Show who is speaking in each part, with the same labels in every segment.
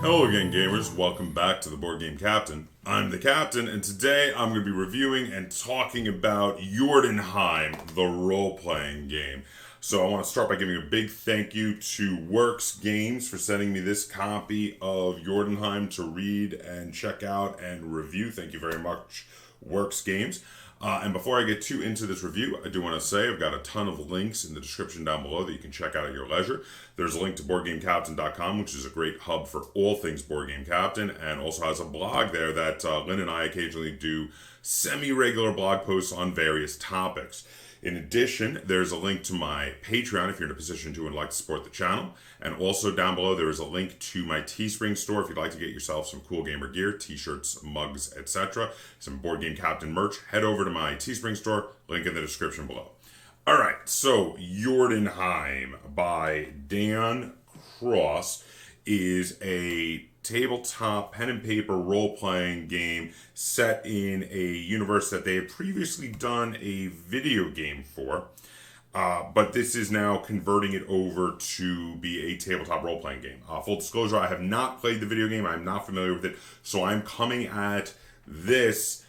Speaker 1: Hello again, gamers. Welcome back to the Board Game Captain. I'm the Captain, and today I'm going to be reviewing and talking about Jordenheim, the role-playing game. So I want to start by giving a big thank you to Works Games for sending me this copy of Jordenheim to read and check out and review. Thank you very much, Works Games. And before I get too into this review, I do want to say I've got a ton of links in the description down below that you can check out at your leisure. There's a link to BoardGameCaptain.com, which is a great hub for all things Board Game Captain, and also has a blog there that Lynn and I occasionally do semi-regular blog posts on various topics. In addition, there's a link to my Patreon if you're in a position to and like to support the channel. And also down below, there is a link to my Teespring store if you'd like to get yourself some cool gamer gear, t-shirts, mugs, etc. Some Board Game Captain merch. Head over to my Teespring store, link in the description below. All right, so Jordenheim by Dan Cross is a tabletop pen and paper role-playing game set in a universe that they had previously done a video game for, but this is now converting it over to be a tabletop role-playing game. Full disclosure, I have not played the video game. I'm not familiar with it, so I'm coming at this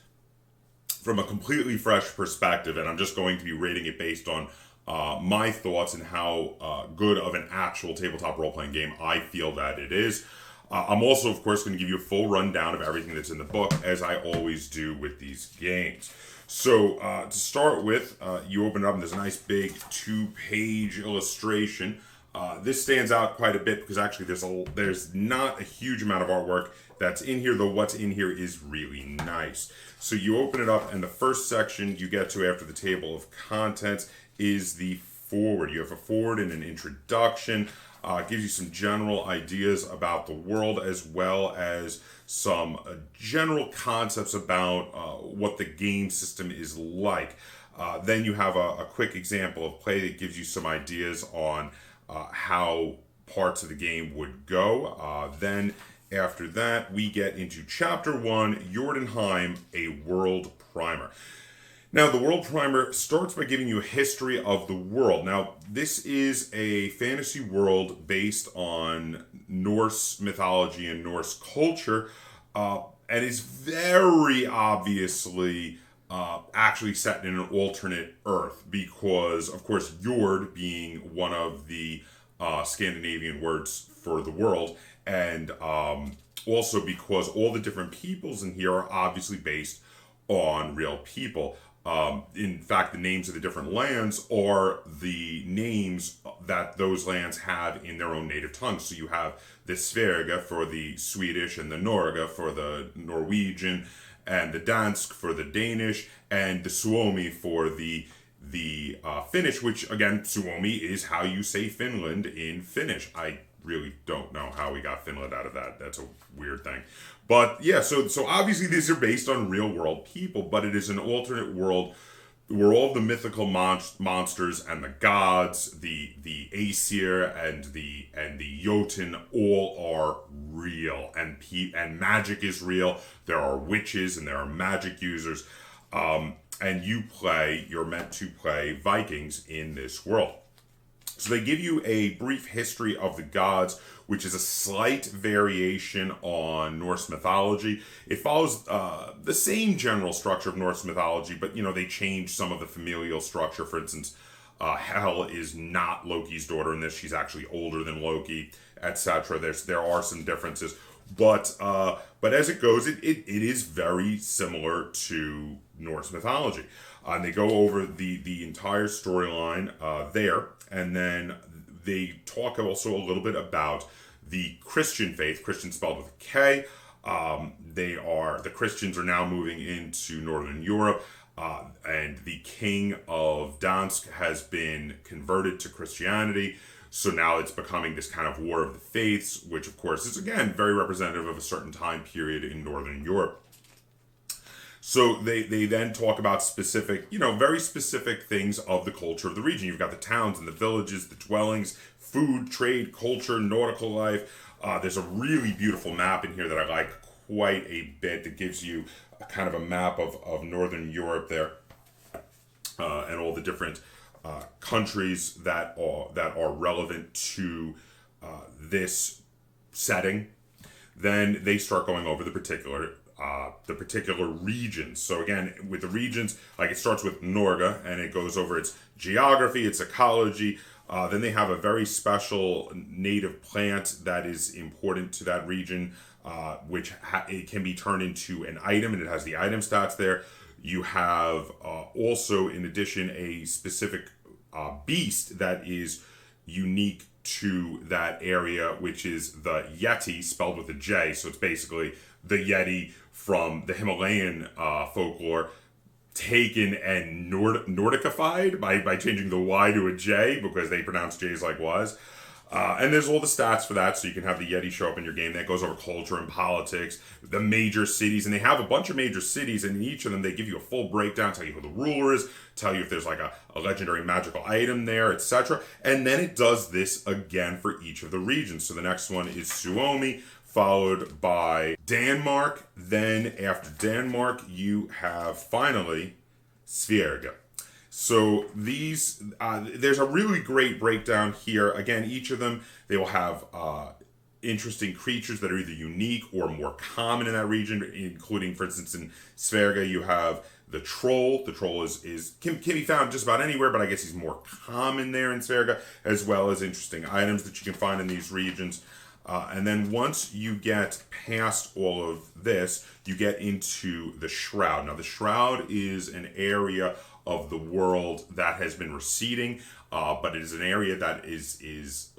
Speaker 1: from a completely fresh perspective, and I'm just going to be rating it based on my thoughts and how good of an actual tabletop role-playing game I feel that it is. I'm also, of course, going to give you a full rundown of everything that's in the book, as I always do with these games. So, to start with, you open it up and there's a nice big 2-page illustration. This stands out quite a bit because actually there's not a huge amount of artwork that's in here, though what's in here is really nice. So you open it up and the first section you get to after the table of contents is the foreword. You have a foreword and an introduction. Gives you some general ideas about the world as well as some general concepts about what the game system is like. Then you have a quick example of play that gives you some ideas on how parts of the game would go. Then after that, we get into Chapter 1, Jordenheim, a World Primer. Now, the World Primer starts by giving you a history of the world. Now, this is a fantasy world based on Norse mythology and Norse culture, and is very obviously actually set in an alternate Earth, because, of course, Jord being one of the Scandinavian words for the world, and also because all the different peoples in here are obviously based on real people. In fact, the names of the different lands are the names that those lands have in their own native tongues. So you have the Sverige for the Swedish, and the Norge for the Norwegian, and the Dansk for the Danish, and the Suomi for the Finnish, which, again, Suomi is how you say Finland in Finnish. I really don't know how we got Finland out of that. That's a weird thing. But yeah, so obviously these are based on real world people, but it is an alternate world where all the mythical monsters and the gods, the Aesir and the Jotun, all are real, and magic is real. There are witches and there are magic users, and you're meant to play Vikings in this world. So they give you a brief history of the gods, which is a slight variation on Norse mythology. It follows the same general structure of Norse mythology, but, they change some of the familial structure. For instance, Hel is not Loki's daughter in this. She's actually older than Loki, etc. There are some differences. But as it goes, it is very similar to Norse mythology. And they go over the entire storyline there, and then they talk also a little bit about the Christian faith, Christian spelled with a K. The Christians are now moving into Northern Europe, and the king of Dansk has been converted to Christianity. So now it's becoming this kind of war of the faiths, which of course is, again, very representative of a certain time period in Northern Europe. So they then talk about specific, very specific things of the culture of the region. You've got the towns and the villages, the dwellings, food, trade, culture, nautical life. There's a really beautiful map in here that I like quite a bit that gives you a kind of a map of Northern Europe there, and all the different countries that are relevant to this setting. then they start going over the particular regions. So again, with the regions, like it starts with Norga and it goes over its geography, its ecology. Then they have a very special native plant that is important to that region, which it can be turned into an item, and it has the item stats there. You have also, in addition, a specific beast that is unique to that area, which is the Yeti, spelled with a J. So it's basically the Yeti from the Himalayan folklore, taken and Nordicified by changing the Y to a J because they pronounce J's like Y's. And there's all the stats for that, so you can have the Yeti show up in your game. That goes over culture and politics, the major cities, and they have a bunch of major cities, and in each of them they give you a full breakdown, tell you who the ruler is, tell you if there's like a legendary magical item there, etc. And then it does this again for each of the regions. So the next one is Suomi, followed by Denmark. Then after Denmark, you have finally Sverige. So these, there's a really great breakdown here. Again, each of them, they will have interesting creatures that are either unique or more common in that region, including, for instance, in Sverige, you have the troll. The troll can be found just about anywhere, but I guess he's more common there in Sverige, as well as interesting items that you can find in these regions. And then once you get past all of this, you get into the Shroud. Now, the Shroud is an area of the world that has been receding, but it is an area that is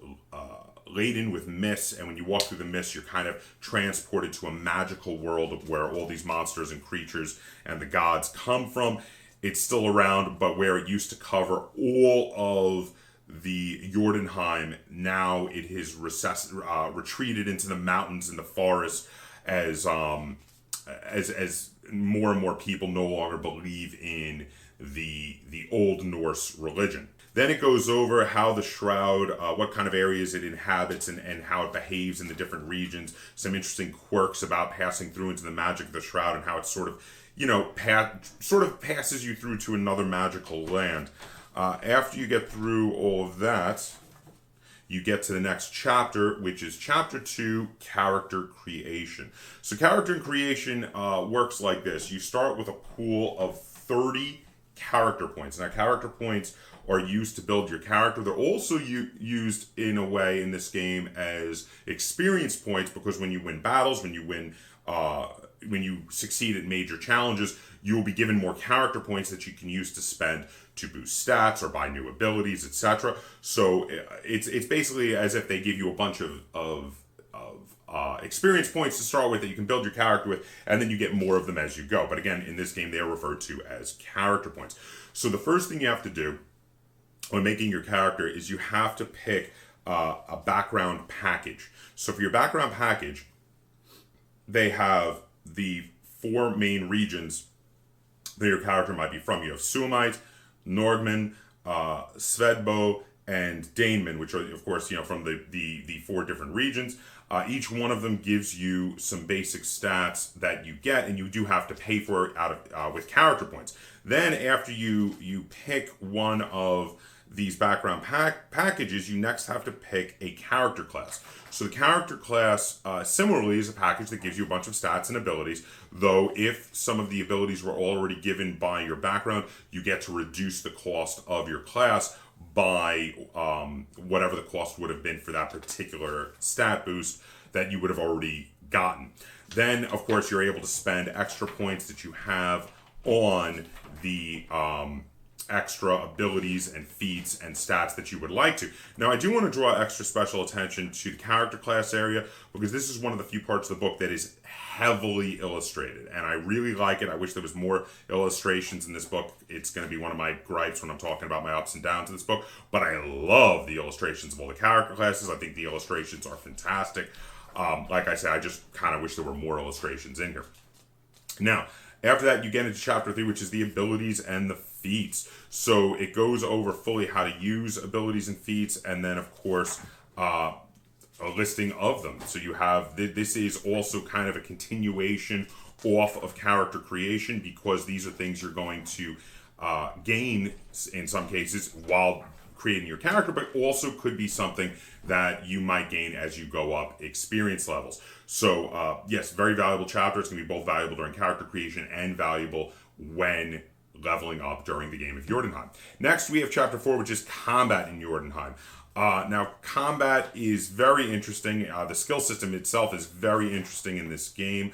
Speaker 1: laden with mists, and when you walk through the mist, you're kind of transported to a magical world of where all these monsters and creatures and the gods come from. It's still around, but where it used to cover all of the Jordenheim, now it has retreated into the mountains and the forests as more and more people no longer believe in the Old Norse religion. Then it goes over how the Shroud, what kind of areas it inhabits and how it behaves in the different regions. Some interesting quirks about passing through into the magic of the Shroud and how it sort of passes you through to another magical land. After you get through all of that, you get to the next chapter, which is Chapter 2, Character Creation. So character creation works like this. You start with a pool of 30 character points. Now, character points are used to build your character. They're also used in a way in this game as experience points, because when you win battles, when you succeed at major challenges, you will be given more character points that you can use to spend to boost stats or buy new abilities, etc. So it's basically as if they give you a bunch of experience points to start with that you can build your character with, and then you get more of them as you go. But again, in this game, they are referred to as character points. So the first thing you have to do when making your character is you have to pick a background package. So for your background package, they have the 4 main regions that your character might be from. You have Suomite, Nordman, Svedbo, and Daneman, which are, of course, from the 4 different regions. Each one of them gives you some basic stats that you get, and you do have to pay for it with character points. Then, after you pick one of these background packages, you next have to pick a character class. So the character class, similarly, is a package that gives you a bunch of stats and abilities, though if some of the abilities were already given by your background, you get to reduce the cost of your class by whatever the cost would have been for that particular stat boost that you would have already gotten. Then, of course, you're able to spend extra points that you have on the extra abilities and feats and stats that you would like to. Now, I do want to draw extra special attention to the character class area, because this is one of the few parts of the book that is heavily illustrated, and I really like it. I wish there was more illustrations in this book. It's going to be one of my gripes when I'm talking about my ups and downs in this book, but I love the illustrations of all the character classes. I think the illustrations are fantastic. Like I said, I just kind of wish there were more illustrations in here. Now, after that, you get into Chapter 3, which is the abilities and the feats. So it goes over fully how to use abilities and feats, and then, of course, a listing of them. So you have, this is also kind of a continuation off of character creation, because these are things you're going to gain, in some cases, while creating your character, but also could be something that you might gain as you go up experience levels. So yes, very valuable chapter. It's going to be both valuable during character creation and valuable when leveling up during the game of Jordenheim. Next, we have chapter 4, which is combat in Jordenheim. Now, combat is very interesting. The skill system itself is very interesting in this game.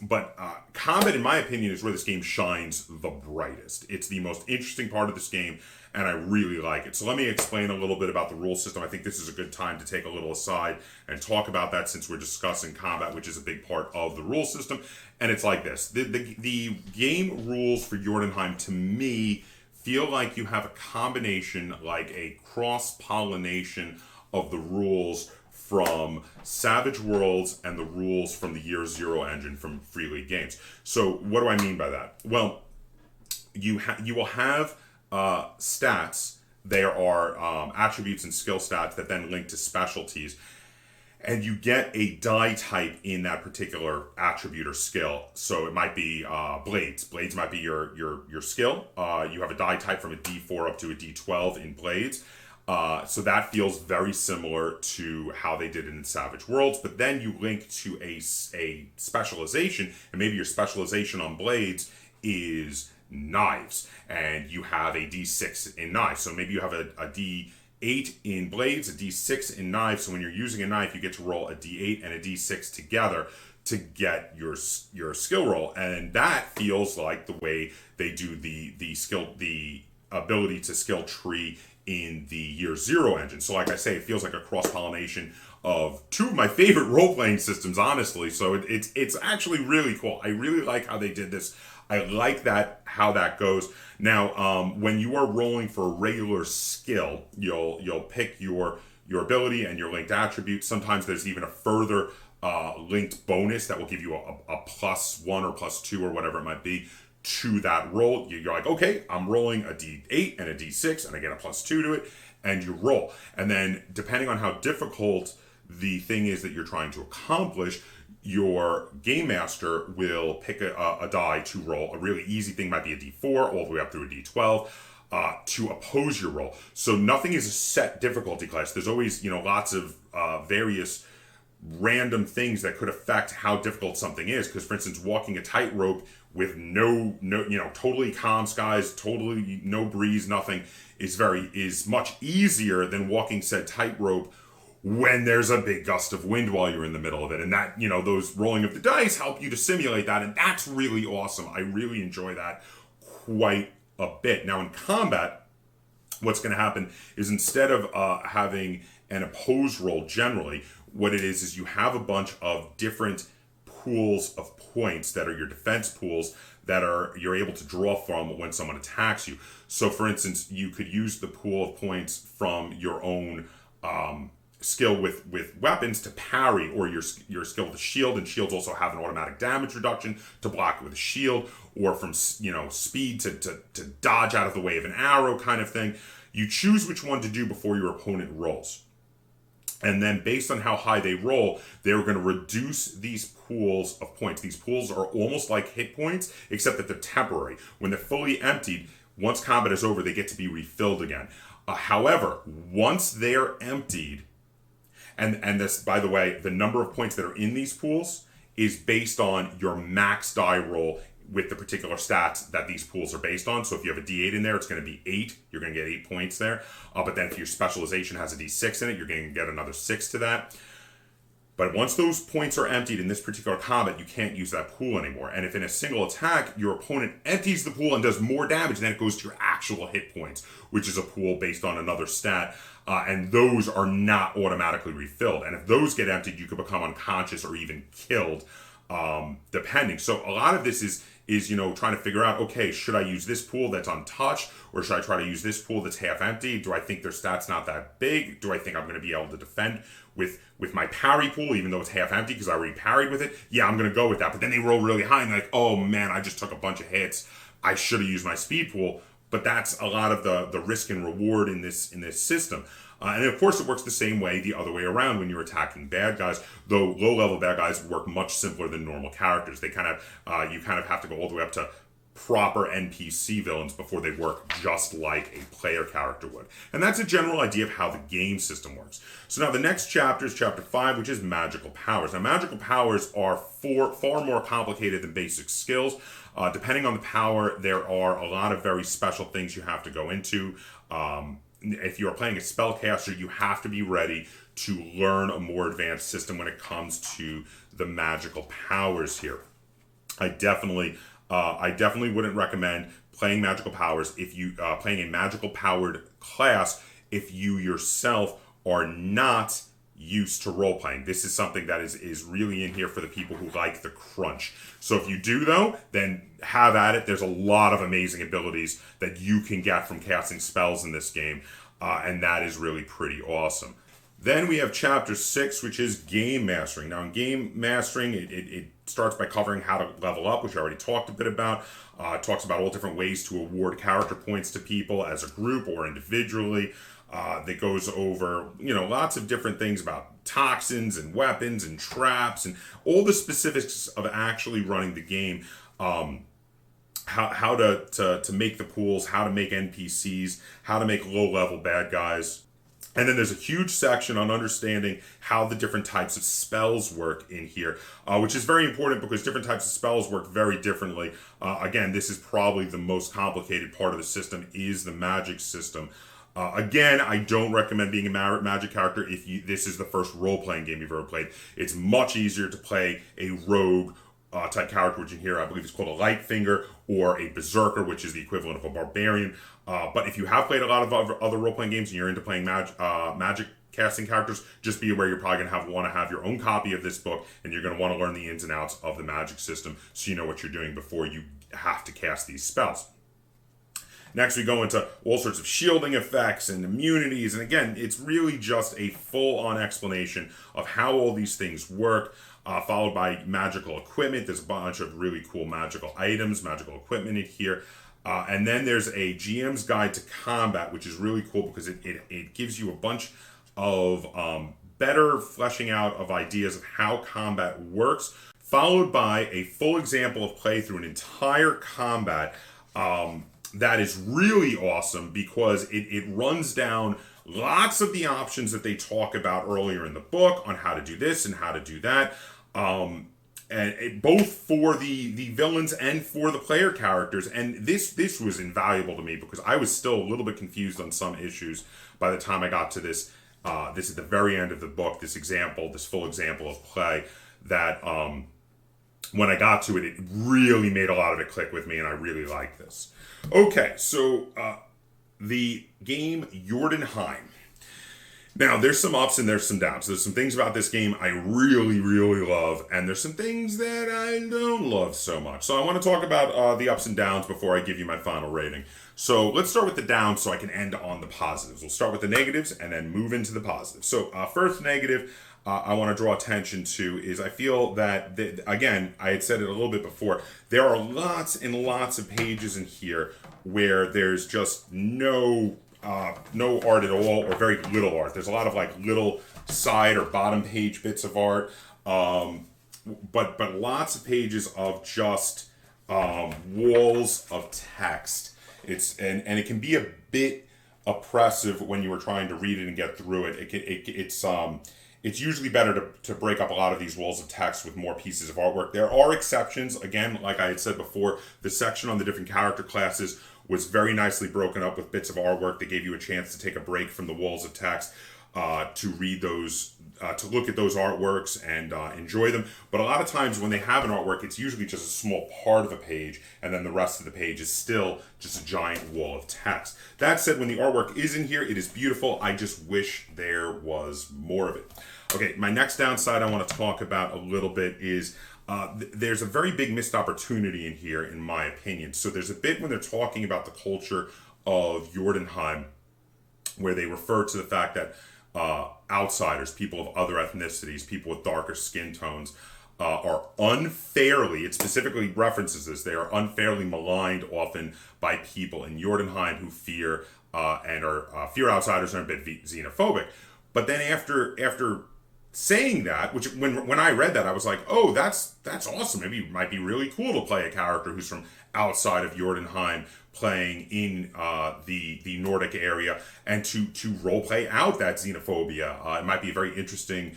Speaker 1: But combat, in my opinion, is where this game shines the brightest. It's the most interesting part of this game, and I really like it. So let me explain a little bit about the rule system. I think this is a good time to take a little aside and talk about that, since we're discussing combat, which is a big part of the rule system. And it's like this. The game rules for Jordenheim, to me, feel like you have a combination, like a cross-pollination of the rules from Savage Worlds and the rules from the Year Zero engine from Free League Games. So what do I mean by that? Well, you will have stats. There are attributes and skill stats that then link to specialties, and you get a die type in that particular attribute or skill. So it might be blades. Blades might be your skill. You have a die type from a D4 up to a D12 in blades. So that feels very similar to how they did it in Savage Worlds, but then you link to a specialization, and maybe your specialization on blades is knives, and you have a D6 in knives. So maybe you have a D8 in blades, a D6 in knives. So when you're using a knife, you get to roll a D8 and a D6 together to get your skill roll, and that feels like the way they do the ability to skill tree in the Year Zero engine. So like I say, it feels like a cross-pollination of two of my favorite role-playing systems, honestly. So it's actually really cool. I really like how they did this. I like how that goes. Now, when you are rolling for a regular skill, you'll pick your ability and your linked attribute. Sometimes there's even a further linked bonus that will give you a +1 or +2 or whatever it might be to that roll. You're like, okay, I'm rolling a D8 and a D6, and I get a +2 to it, and you roll. And then, depending on how difficult the thing is that you're trying to accomplish, your game master will pick a die to roll. A really easy thing might be a D4 all the way up through a D12 to oppose your roll. So nothing is a set difficulty class. There's always, lots of various random things that could affect how difficult something is. Because, for instance, walking a tightrope with no, totally calm skies, totally no breeze, nothing is much easier than walking said tightrope when there's a big gust of wind while you're in the middle of it. And that, those rolling of the dice help you to simulate that. And that's really awesome. I really enjoy that quite a bit. Now in combat, what's going to happen is instead of having an opposed roll generally, what it is you have a bunch of different pools of points that are your defense pools that you're able to draw from when someone attacks you. So for instance, you could use the pool of points from your own skill with weapons to parry, or your skill with a shield, and shields also have an automatic damage reduction to block it with a shield, or from speed to dodge out of the way of an arrow kind of thing. You choose which one to do before your opponent rolls. And then based on how high they roll, they're going to reduce these pools of points. These pools are almost like hit points, except that they're temporary. When they're fully emptied, once combat is over, they get to be refilled again. However, once they're emptied, and this, by the way, the number of points that are in these pools is based on your max die roll with the particular stats that these pools are based on. So if you have a D8 in there, it's going to be 8. You're going to get 8 points there. But then if your specialization has a D6 in it, you're going to get another 6 to that. But once those points are emptied in this particular combat, you can't use that pool anymore. And if in a single attack, your opponent empties the pool and does more damage, then it goes to your actual hit points, which is a pool based on another stat. And those are not automatically refilled. And if those get emptied, you could become unconscious or even killed, depending. So a lot of this is trying to figure out, okay, should I use this pool that's untouched, or should I try to use this pool that's half empty? Do I think their stats not that big? Do I think I'm going to be able to defend with my parry pool, even though it's half empty because I already parried with it? Yeah, I'm going to go with that. But then they roll really high and they're like, oh man, I just took a bunch of hits. I should have used my speed pool. But that's a lot of the risk and reward in this system. And of course, it works the same way the other way around when you're attacking bad guys, though low-level bad guys work much simpler than normal characters. They you kind of have to go all the way up to proper NPC villains before they work just like a player character would. And that's a general idea of how the game system works. So now the next chapter is chapter 5, which is magical powers. Now magical powers are far more complicated than basic skills. Depending on the power, there are a lot of very special things you have to go into. If you're playing a spellcaster, you have to be ready to learn a more advanced system when it comes to the magical powers here. I definitely wouldn't recommend playing magical powers if you playing a magical powered class if you yourself are not used to role playing. This is something that is really in here for the people who like the crunch. So if you do though, then have at it. There's a lot of amazing abilities that you can get from casting spells in this game, and that is really pretty awesome. Then we have chapter 6, which is game mastering. Now in game mastering, it starts by covering how to level up, which I already talked a bit about. It talks about all different ways to award character points to people as a group or individually. That goes over, lots of different things about toxins and weapons and traps and all the specifics of actually running the game. How to make the pools, how to make NPCs, how to make low-level bad guys. And then there's a huge section on understanding how the different types of spells work in here, which is very important because different types of spells work very differently. Again, this is probably the most complicated part of the system, is the magic system. Again, I don't recommend being a magic character if this is the first role-playing game you've ever played. It's much easier to play a rogue type character, which in here I believe is called a Lightfinger, or a Berserker, which is the equivalent of a Barbarian. But if you have played a lot of other role-playing games and you're into playing magic casting characters, just be aware you're probably going to want to have your own copy of this book, and you're going to want to learn the ins and outs of the magic system so you know what you're doing before you have to cast these spells. Next, we go into all sorts of shielding effects and immunities. And again, it's really just a full-on explanation of how all these things work, followed by magical equipment. There's a bunch of really cool magical items, magical equipment in here. And then there's a GM's Guide to Combat, which is really cool because it gives you a bunch of better fleshing out of ideas of how combat works, followed by a full example of play through an entire combat. That is really awesome because it runs down lots of the options that they talk about earlier in the book on how to do this and how to do that. And both for the villains and for the player characters. And this was invaluable to me because I was still a little bit confused on some issues by the time I got to this. This at the very end of the book, this full example of play that when I got to it, it really made a lot of it click with me, and I really liked this. Okay, so the game Jordenheim. Now, there's some ups and there's some downs. There's some things about this game I really, really love, and there's some things that I don't love so much. So I want to talk about the ups and downs before I give you my final rating. So let's start with the downs so I can end on the positives. We'll start with the negatives and then move into the positives. So first negative I want to draw attention to is I feel that, again, I had said it a little bit before, there are lots and lots of pages in here where there's just no art at all, or very little art. There's a lot of like little side or bottom page bits of art, but lots of pages of just walls of text. And it can be a bit oppressive when you were trying to read it and get through it. It's usually better to break up a lot of these walls of text with more pieces of artwork. There are exceptions. Again, like I had said before, the section on the different character classes was very nicely broken up with bits of artwork that gave you a chance to take a break from the walls of text to read those, to look at those artworks and enjoy them. But a lot of times when they have an artwork, it's usually just a small part of a page, and then the rest of the page is still just a giant wall of text. That said, when the artwork is in here, it is beautiful. I just wish there was more of it. Okay, my next downside I want to talk about a little bit is there's a very big missed opportunity in here, in my opinion. So there's a bit when they're talking about the culture of Jordenheim, where they refer to the fact that outsiders, people of other ethnicities, people with darker skin tones, are unfairly, it specifically references this, they are unfairly maligned often by people in Jordenheim who fear outsiders and are a bit xenophobic. But then after saying that, which when I read that, I was like, oh, that's awesome. Maybe it might be really cool to play a character who's from outside of Jordenheim, playing in the Nordic area, and to role play out that xenophobia. It might be a very interesting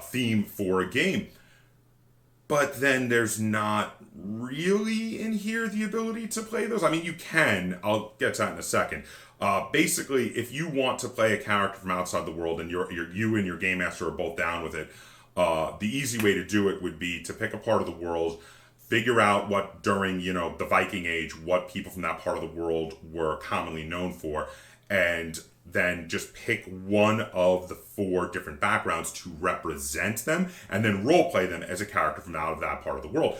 Speaker 1: theme for a game. But then there's not really in here the ability to play those. I mean, you can. I'll get to that in a second. Basically, if you want to play a character from outside the world and you and your game master are both down with it, the easy way to do it would be to pick a part of the world, figure out what during the Viking Age, what people from that part of the world were commonly known for, and then just pick one of the 4 different backgrounds to represent them, and then role play them as a character from out of that part of the world.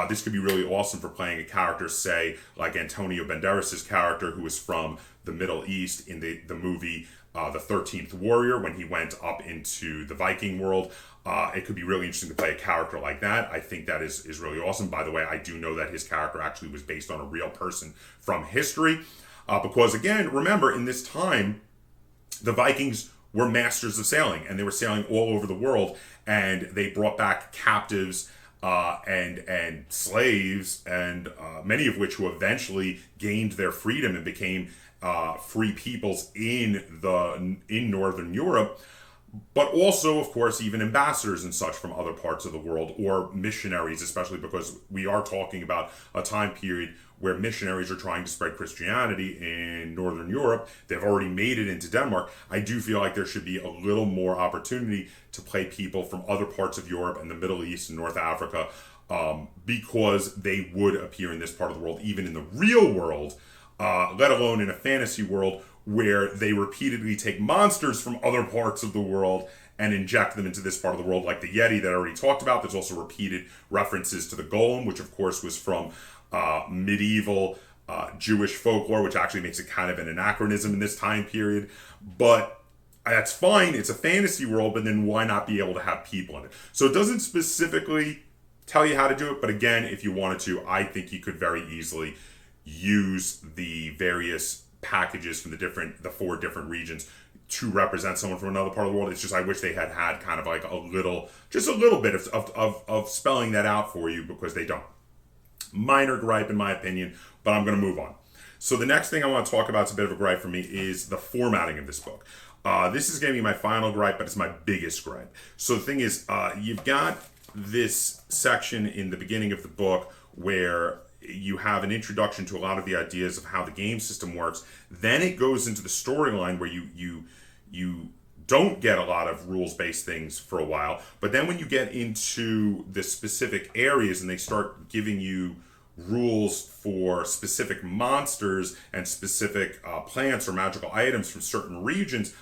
Speaker 1: This could be really awesome for playing a character, say, like Antonio Banderas' character, who is from the Middle East in the movie The 13th Warrior, when he went up into the Viking world. It could be really interesting to play a character like that. I think that is really awesome. By the way, I do know that his character actually was based on a real person from history. Because, again, remember, in this time, the Vikings were masters of sailing, and they were sailing all over the world, and they brought back captives and slaves, and many of which who eventually gained their freedom and became free peoples in Northern Europe. But also, of course, even ambassadors and such from other parts of the world, or missionaries, especially because we are talking about a time period where missionaries are trying to spread Christianity in Northern Europe. They've already made it into Denmark. I do feel like there should be a little more opportunity to play people from other parts of Europe and the Middle East and North Africa, because they would appear in this part of the world, even in the real world, let alone in a fantasy world where they repeatedly take monsters from other parts of the world and inject them into this part of the world, like the Yeti that I already talked about. There's also repeated references to the Golem, which of course was from medieval Jewish folklore, which actually makes it kind of an anachronism in this time period. But that's fine. It's a fantasy world, but then why not be able to have people in it? So it doesn't specifically tell you how to do it, but again, if you wanted to, I think you could very easily use the various packages from the 4 different regions to represent someone from another part of the world. It's just I wish they had kind of like a little bit of spelling that out for you, because they don't. Minor gripe in my opinion, but I'm going to move on. So the next thing I want to talk about, it's a bit of a gripe for me, is the formatting of this book. This is going to be my final gripe, but it's my biggest gripe. So the thing is, you've got this section in the beginning of the book where you have an introduction to a lot of the ideas of how the game system works. Then it goes into the storyline where you don't get a lot of rules-based things for a while. But then when you get into the specific areas and they start giving you rules for specific monsters and specific plants or magical items from certain regions,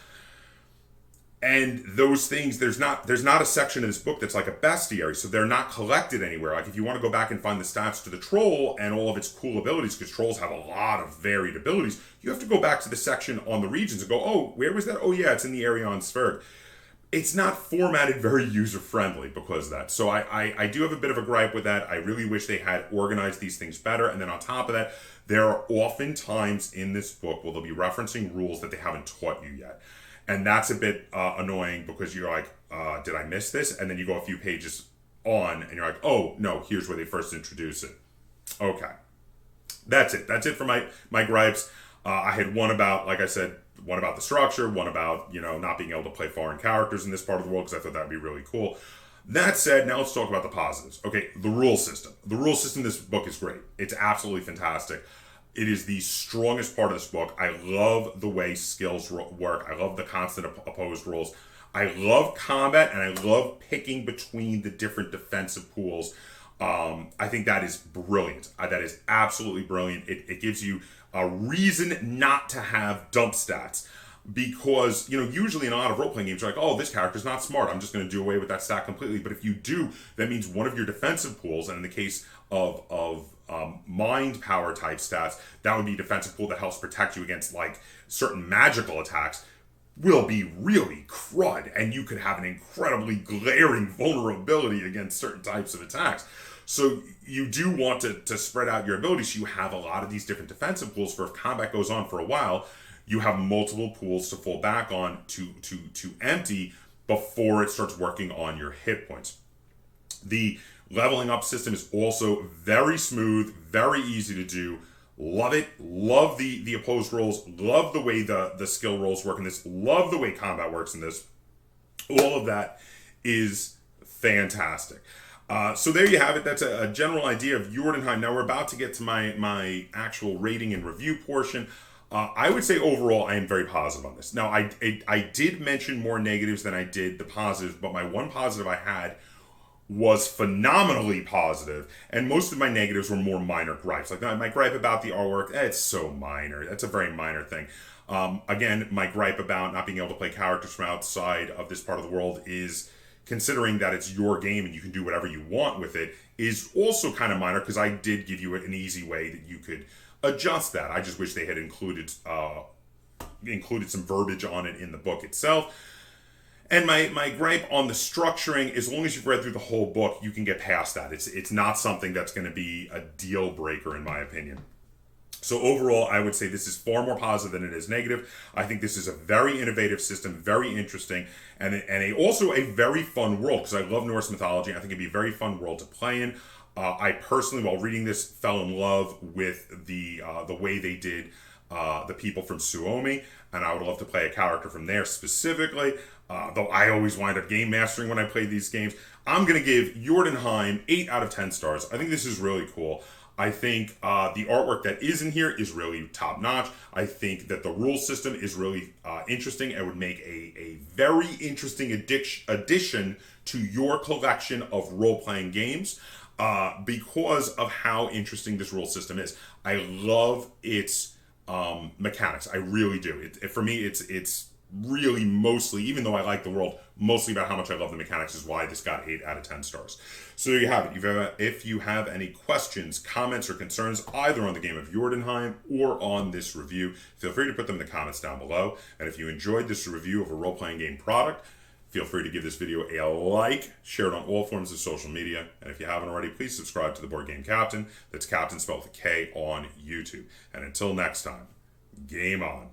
Speaker 1: and those things, there's not a section of this book that's like a bestiary, so they're not collected anywhere. Like if you want to go back and find the stats to the troll and all of its cool abilities, because trolls have a lot of varied abilities, you have to go back to the section on the regions and go, oh, where was that? Oh yeah, it's in the area on Sverg. It's not formatted very user-friendly because of that. So I do have a bit of a gripe with that. I really wish they had organized these things better. And then on top of that, there are often times in this book where they'll be referencing rules that they haven't taught you yet. And that's a bit annoying, because you're like, did I miss this? And then you go a few pages on and you're like, oh, no, here's where they first introduce it. Okay. That's it. That's it for my gripes. I had one about, like I said, one about the structure, one about, not being able to play foreign characters in this part of the world, because I thought that would be really cool. That said, now let's talk about the positives. Okay, the rule system. The rule system in this book is great. It's absolutely fantastic. It is the strongest part of this book. I love the way skills work. I love the constant opposed rolls. I love combat, and I love picking between the different defensive pools. I think that is brilliant. That is absolutely brilliant. It gives you a reason not to have dump stats. Because, usually in a lot of role-playing games, you're like, oh, this character's not smart. I'm just going to do away with that stat completely. But if you do, that means one of your defensive pools, and in the case of mind power type stats, that would be a defensive pool that helps protect you against like certain magical attacks, will be really crud, and you could have an incredibly glaring vulnerability against certain types of attacks. So you do want to spread out your abilities, so you have a lot of these different defensive pools for if combat goes on for a while, you have multiple pools to fall back on to empty before it starts working on your hit points. The leveling up system is also very smooth, very easy to do. Love it. Love the opposed rolls. Love the way the skill rolls work in this. Love the way combat works in this. All of that is fantastic. So there you have it. That's a general idea of Jordenheim. Now we're about to get to my actual rating and review portion. I would say overall I am very positive on this. Now I did mention more negatives than I did the positives, but my one positive I had was phenomenally positive, and most of my negatives were more minor gripes. Like my gripe about the artwork, it's so minor. That's a very minor thing. Again, my gripe about not being able to play characters from outside of this part of the world is, considering that it's your game and you can do whatever you want with it, is also kind of minor, because I did give you an easy way that you could adjust that. I just wish they had included some verbiage on it in the book itself. And my gripe on the structuring, as long as you've read through the whole book, you can get past that. It's not something that's going to be a deal breaker, in my opinion. So overall, I would say this is far more positive than it is negative. I think this is a very innovative system, very interesting, and also a very fun world, because I love Norse mythology. I think it'd be a very fun world to play in. I personally, while reading this, fell in love with the way they did the people from Suomi, and I would love to play a character from there specifically. Though I always wind up game mastering when I play these games. I'm going to give Jordenheim 8 out of 10 stars. I think this is really cool. I think the artwork that is in here is really top notch. I think that the rule system is really interesting and would make a very interesting addition to your collection of role-playing games because of how interesting this rule system is. I love its mechanics. I really do. For me, it's really mostly, even though I like the world, mostly about how much I love the mechanics is why this got 8 out of 10 stars. So there you have it. If you have any questions, comments, or concerns either on the game of Jordenheim or on this review, feel free to put them in the comments down below. And if you enjoyed this review of a role-playing game product, feel free to give this video a like, share it on all forms of social media, and if you haven't already, please subscribe to the Board Game Captain. That's Captain spelled with a K on YouTube. And until next time, game on.